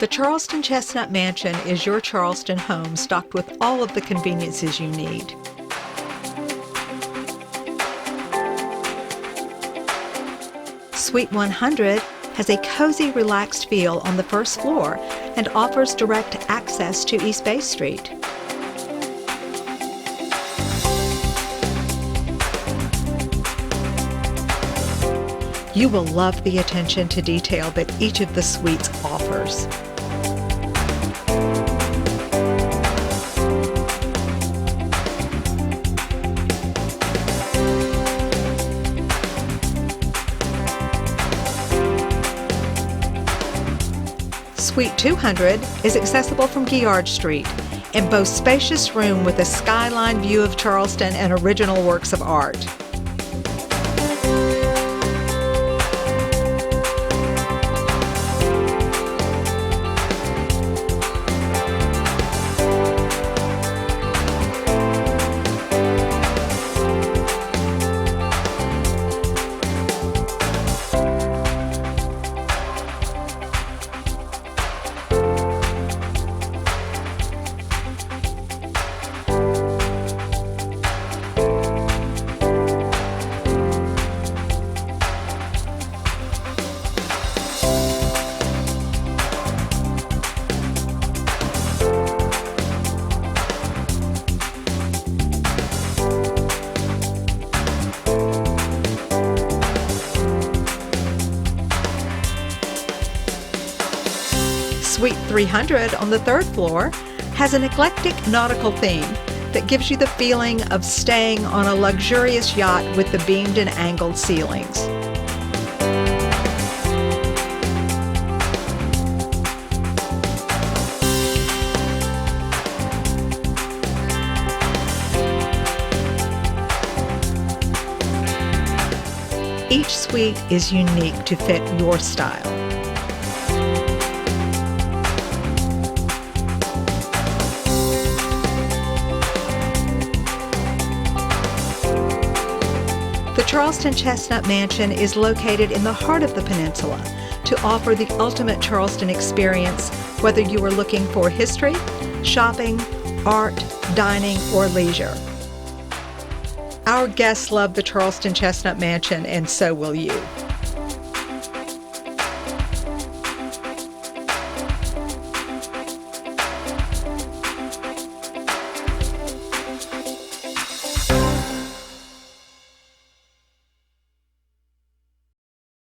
The Charleston Chestnut Mansion is your Charleston home stocked with all of the conveniences you need. Suite 100 has a cozy, relaxed feel on the first floor and offers direct access to East Bay Street. You will love the attention to detail that each of the suites offers. Suite 200 is accessible from Guillard Street and boasts spacious room with a skyline view of Charleston and original works of art. Suite 300 on the third floor has an eclectic nautical theme that gives you the feeling of staying on a luxurious yacht with the beamed and angled ceilings. Each suite is unique to fit your style. The Charleston Chestnut Mansion is located in the heart of the peninsula to offer the ultimate Charleston experience, whether you are looking for history, shopping, art, dining, or leisure. Our guests love the Charleston Chestnut Mansion, and so will you.